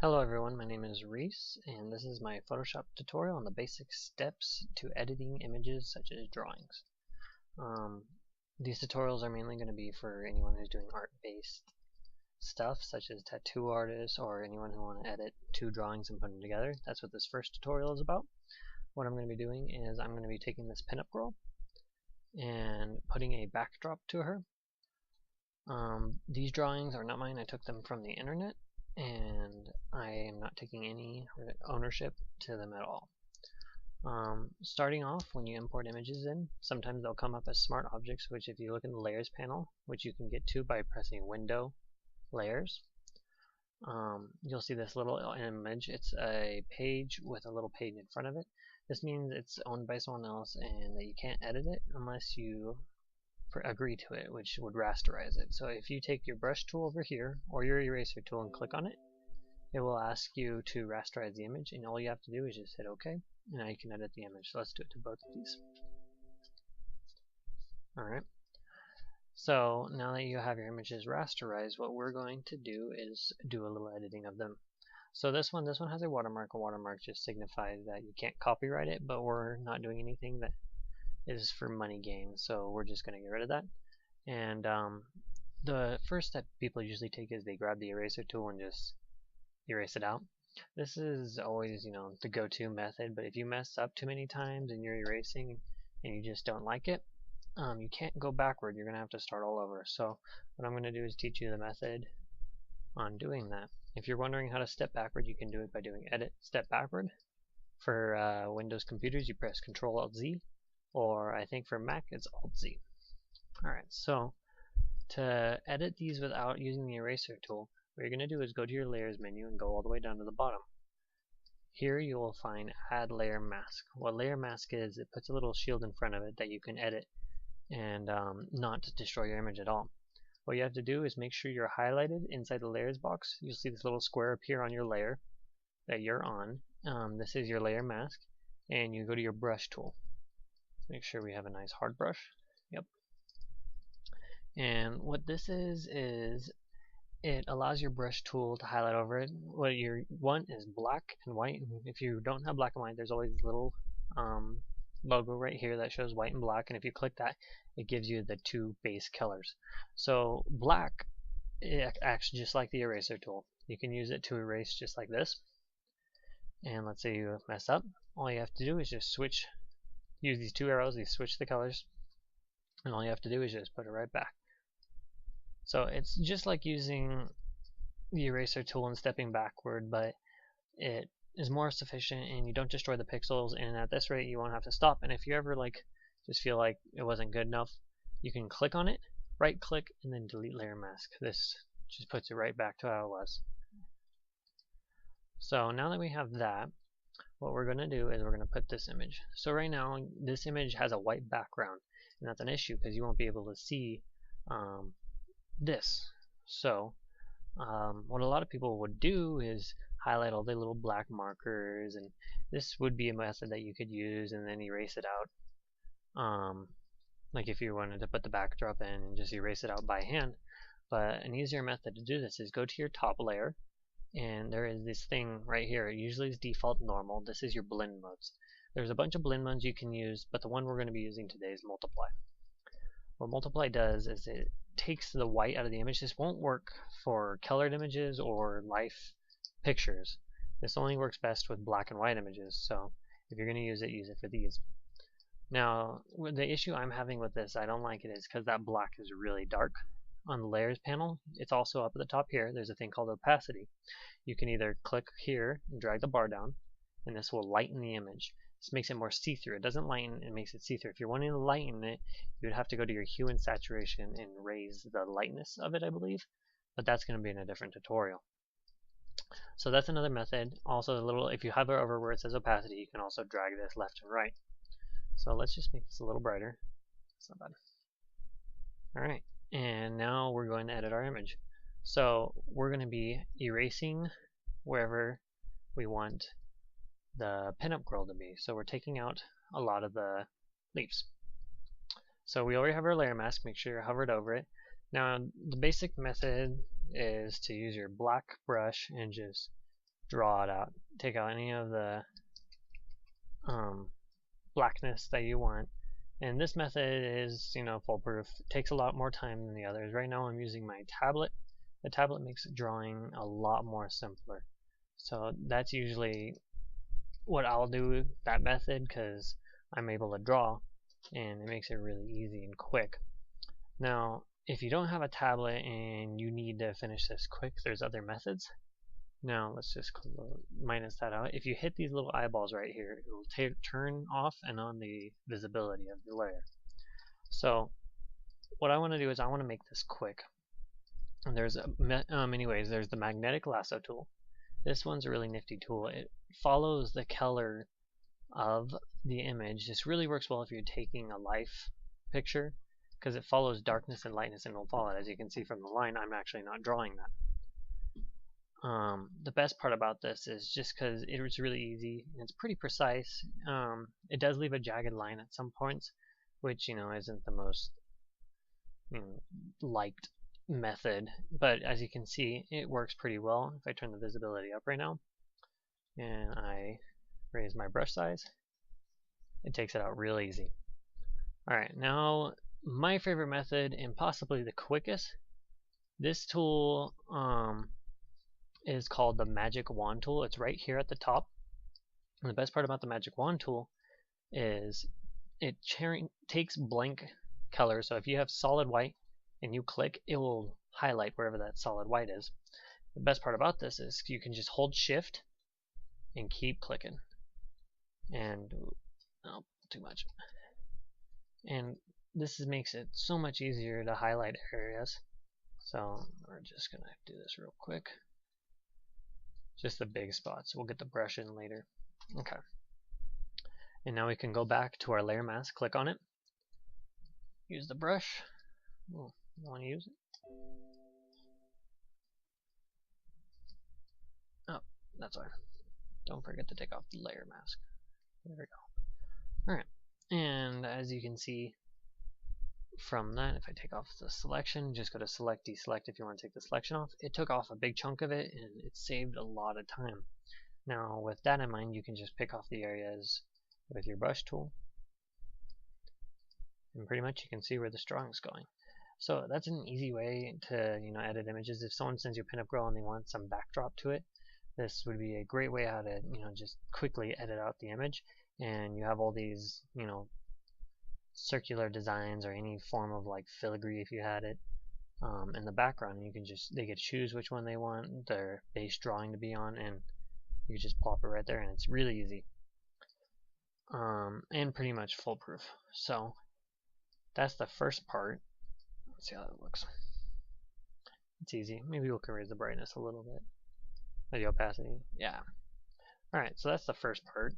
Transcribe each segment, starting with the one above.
Hello everyone, my name is Reese, and this is my Photoshop tutorial on the basic steps to editing images such as drawings. Um, these tutorials are mainly going to be for anyone who's doing art-based stuff, such as tattoo artists or anyone who want to edit two drawings and put them together. That's what this first tutorial is about. What I'm going to be doing is I'm going to be taking this pinup girl and putting a backdrop to her. These drawings are not mine, I took them from the internet, and I am not taking any ownership to them at all. Starting off, when you import images in, sometimes they'll come up as smart objects, which if you look in the layers panel, which you can get to by pressing Window, Layers, you'll see this little image. It's a page with a little page in front of it. This means it's owned by someone else and that you can't edit it unless you agree to it, which would rasterize it. So if you take your brush tool over here or your eraser tool and click on it, it will ask you to rasterize the image, and all you have to do is just hit OK, and now you can edit the image. So let's do it to both of these. Alright, so now that you have your images rasterized, what we're going to do is do a little editing of them. So this one has a watermark. A watermark just signifies that you can't copyright it, but we're not doing anything that is for money gain, so we're just going to get rid of that. And the first step people usually take is they grab the eraser tool and just erase it out. This is always, the go-to method, but if you mess up too many times and you're erasing and you just don't like it, you can't go backward. You're going to have to start all over. So what I'm going to do is teach you the method on doing that. If you're wondering how to step backward, you can do it by doing Edit Step Backward. For Windows computers, you press Control-Alt-Z, or I think for Mac it's Alt-Z. Alright, so to edit these without using the eraser tool, what you're going to do is go to your layers menu and go all the way down to the bottom. Here you will find Add Layer Mask. What Layer Mask is, it puts a little shield in front of it that you can edit and not destroy your image at all. What you have to do is make sure you're highlighted inside the layers box. You'll see this little square appear on your layer that you're on. This is your layer mask, and you go to your brush tool. Make sure we have a nice hard brush. Yep. And what this is it allows your brush tool to highlight over it. What you want is black and white. And if you don't have black and white, there's always a little logo right here that shows white and black. And if you click that, it gives you the two base colors. So black, it acts just like the eraser tool. You can use it to erase just like this. And let's say you mess up. All you have to do is just use these two arrows, switch the colors, and all you have to do is just put it right back. So it's just like using the eraser tool and stepping backward, but it is more sufficient and you don't destroy the pixels, and at this rate you won't have to stop. And if you ever just feel like it wasn't good enough, you can click on it, right click, and then delete layer mask. This just puts it right back to how it was. So now that we have that, what we're going to do is we're going to put this image. So right now this image has a white background, and that's an issue because you won't be able to see this. So what a lot of people would do is highlight all the little black markers, and this would be a method that you could use and then erase it out. Like if you wanted to put the backdrop in and just erase it out by hand. But an easier method to do this is go to your top layer, and there is this thing right here. It usually is default normal. This is your blend modes. There's a bunch of blend modes you can use, but the one we're going to be using today is multiply. What multiply does is it takes the white out of the image. This won't work for colored images or life pictures. This only works best with black and white images, so if you're going to use it for these. Now, the issue I'm having with this, I don't like it, is because that black is really dark. On the layers panel, it's also up at the top here, there's a thing called opacity. You can either click here and drag the bar down, and this will lighten the image. This makes it more see-through. It doesn't lighten, it makes it see-through. If you're wanting to lighten it, you would have to go to your hue and saturation and raise the lightness of it, I believe. But that's going to be in a different tutorial. So that's another method. Also, if you hover over where it says opacity, you can also drag this left and right. So let's just make this a little brighter. That's not bad. Alright, and now we're going to edit our image. So we're going to be erasing wherever we want the pinup girl to be. So we're taking out a lot of the leaves. So we already have our layer mask. Make sure you're hovered over it. Now the basic method is to use your black brush and just draw it out. Take out any of the blackness that you want. And this method is, foolproof. It takes a lot more time than the others. Right now I'm using my tablet. The tablet makes drawing a lot more simpler. So that's usually what I'll do, that method, because I'm able to draw and it makes it really easy and quick. Now, if you don't have a tablet and you need to finish this quick, there's other methods. Now, let's just minus that out. If you hit these little eyeballs right here, it will turn off and on the visibility of the layer. So, what I want to do is I want to make this quick. And there's many ways. There's the magnetic lasso tool. This one's a really nifty tool. It follows the color of the image. This really works well if you're taking a life picture, because it follows darkness and lightness and will follow it. As you can see from the line, I'm actually not drawing that. The best part about this is just because it's really easy and it's pretty precise. It does leave a jagged line at some points, which isn't the most liked method, but as you can see, it works pretty well. If I turn the visibility up right now and I raise my brush size, it takes it out real easy. Alright, now my favorite method and possibly the quickest, this tool is called the Magic Wand tool. It's right here at the top. And the best part about the Magic Wand tool is it takes blank color. So if you have solid white and you click, it will highlight wherever that solid white is. The best part about this is you can just hold shift and keep clicking. And oh, too much. And this makes it so much easier to highlight areas. So we're just gonna do this real quick. Just the big spots. We'll get the brush in later. Okay. And now we can go back to our layer mask, click on it, use the brush. Oh, you want to use it? Oh, that's fine. Don't forget to take off the layer mask. There we go. Alright. And as you can see from that, if I take off the selection, just go to select, deselect if you want to take the selection off. It took off a big chunk of it and it saved a lot of time. Now with that in mind, you can just pick off the areas with your brush tool and pretty much you can see where the drawing is going. So that's an easy way to edit images. If someone sends you a pinup girl and they want some backdrop to it, this would be a great way how to just quickly edit out the image, and you have all these circular designs or any form of like filigree if you had it in the background. You can they get to choose which one they want their base drawing to be on, and you can just plop it right there, and it's really easy and pretty much foolproof. So that's the first part. Let's see how that looks. It's easy. Maybe we can raise the brightness a little bit. The opacity. Yeah. Alright, so that's the first part.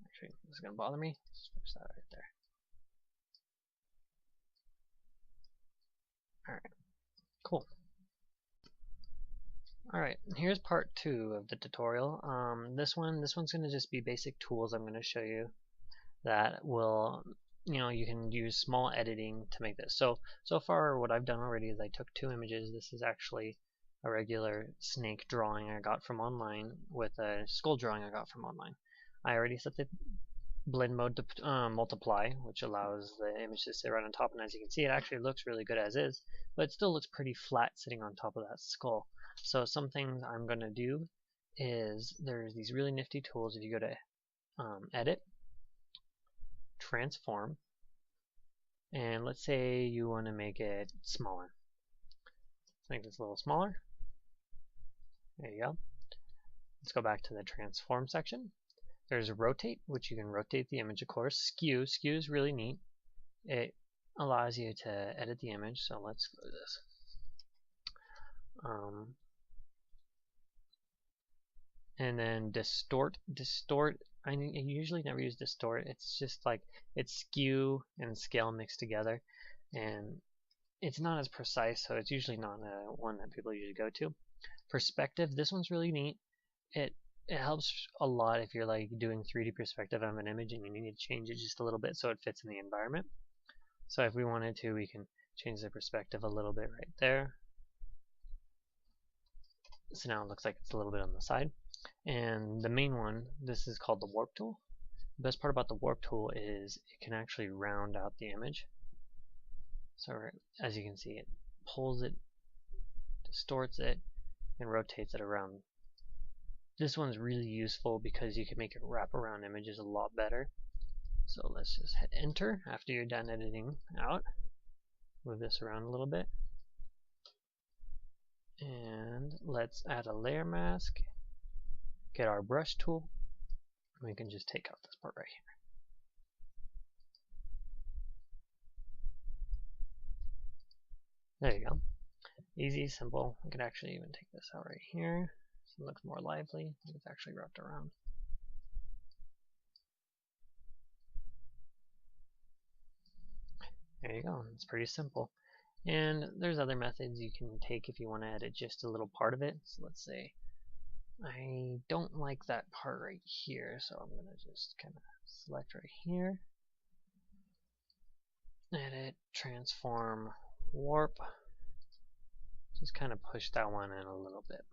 Actually, this is going to bother me. Just finish that right there. Alright, cool. Alright, here's part 2 of the tutorial. This one's going to just be basic tools I'm going to show you that will, you can use small editing to make this. So far what I've done already is I took 2 images. This is actually a regular snake drawing I got from online with a skull drawing I got from online. I already set the blend mode to multiply, which allows the image to sit right on top, and as you can see, it actually looks really good as is, but it still looks pretty flat sitting on top of that skull. So some things I'm going to do is there's these really nifty tools. If you go to edit, transform, and let's say you want to make it smaller. Let's make this a little smaller. There you go. Let's go back to the transform section. There's rotate, which you can rotate the image, of course. Skew is really neat. It allows you to edit the image, so let's go to this. And then distort. I usually never use distort. It's just like it's skew and scale mixed together, and it's not as precise, so it's usually not one that people usually go to. Perspective. This one's really neat. It helps a lot if you're like doing 3D perspective of an image and you need to change it just a little bit so it fits in the environment. So if we wanted to, we can change the perspective a little bit right there. So now it looks like it's a little bit on the side. And the main one, this is called the warp tool. The best part about the warp tool is it can actually round out the image. So as you can see, it pulls it, distorts it, and rotates it around. This one's really useful because you can make it wrap around images a lot better. So let's just hit enter after you're done editing out. Move this around a little bit. And let's add a layer mask. Get our brush tool. And we can just take out this part right here. There you go. Easy, simple. I could actually even take this out right here so it looks more lively. It's actually wrapped around. There you go. It's pretty simple. And there's other methods you can take if you want to edit just a little part of it. So let's say I don't like that part right here, so I'm going to just kind of select right here. Edit, transform, warp. Just kind of push that one in a little bit.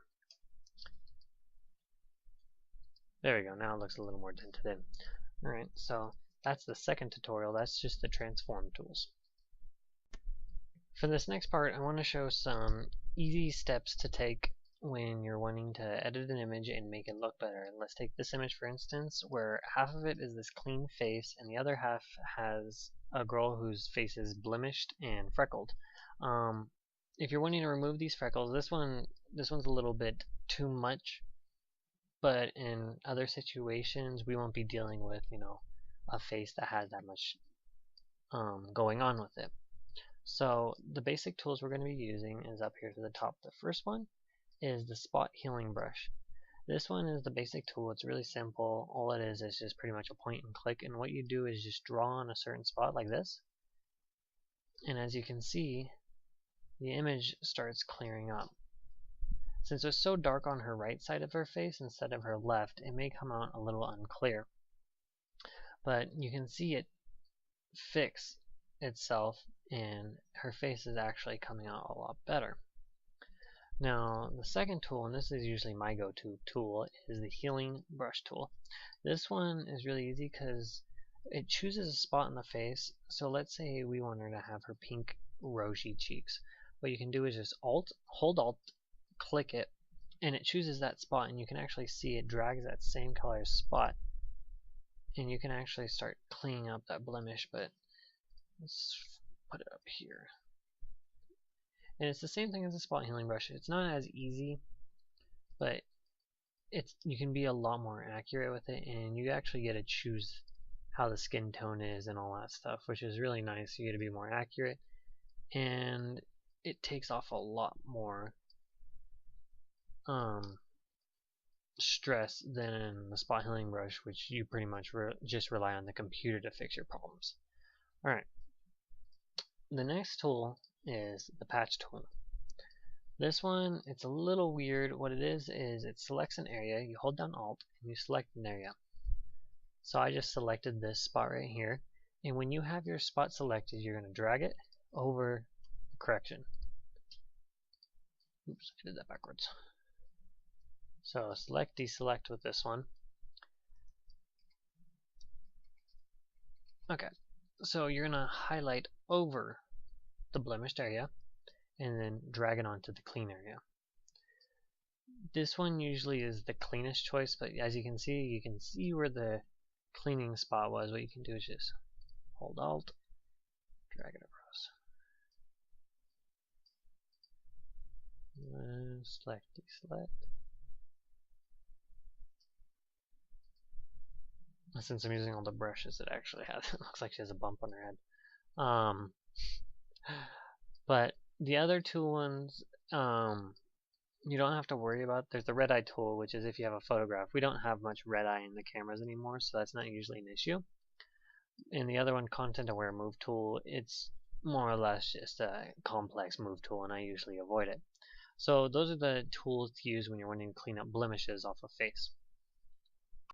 There we go. Now it looks a little more dented in. Alright, so that's the second tutorial. That's just the transform tools. For this next part, I want to show some easy steps to take when you're wanting to edit an image and make it look better. Let's take this image for instance, where half of it is this clean face and the other half has a girl whose face is blemished and freckled. If you're wanting to remove these freckles, this one's a little bit too much, but in other situations we won't be dealing with, you know, a face that has that much going on with it. So the basic tools we're going to be using is up here to the top. The first one is the spot healing brush. This one is the basic tool. It's really simple. All it is just pretty much a point and click, and what you do is just draw on a certain spot like this, and as you can see, the image starts clearing up. Since it's so dark on her right side of her face instead of her left, it may come out a little unclear, but you can see it fix itself and her face is actually coming out a lot better. Now the second tool, and this is usually my go-to tool, is the healing brush tool. This one is really easy because it chooses a spot in the face. So let's say we want her to have her pink rosy cheeks. What you can do is just hold Alt, click it, and it chooses that spot, and you can actually see it drags that same color spot, and you can actually start cleaning up that blemish. But let's put it up here. And it's the same thing as the spot healing brush. It's not as easy, but you can be a lot more accurate with it, and you actually get to choose how the skin tone is and all that stuff, which is really nice. You get to be more accurate, and it takes off a lot more stress than the spot healing brush, which you pretty much just rely on the computer to fix your problems. Alright, the next tool is the patch tool. This one, it's a little weird. What it is it selects an area, you hold down Alt, and you select an area. So I just selected this spot right here, and when you have your spot selected, you're going to drag it over the correction. Oops, I did that backwards. So select, deselect with this one. Okay, so you're going to highlight over the blemished area and then drag it onto the clean area. This one usually is the cleanest choice, but as you can see where the cleaning spot was. What you can do is just hold Alt, drag it across. Select, deselect. Since I'm using all the brushes, it actually has, it looks like she has a bump on her head. But the other two ones, you don't have to worry about. There's the red eye tool, which is if you have a photograph. We don't have much red eye in the cameras anymore, so that's not usually an issue. And the other one, content aware move tool, it's more or less just a complex move tool, and I usually avoid it. So those are the tools to use when you're wanting to clean up blemishes off a face.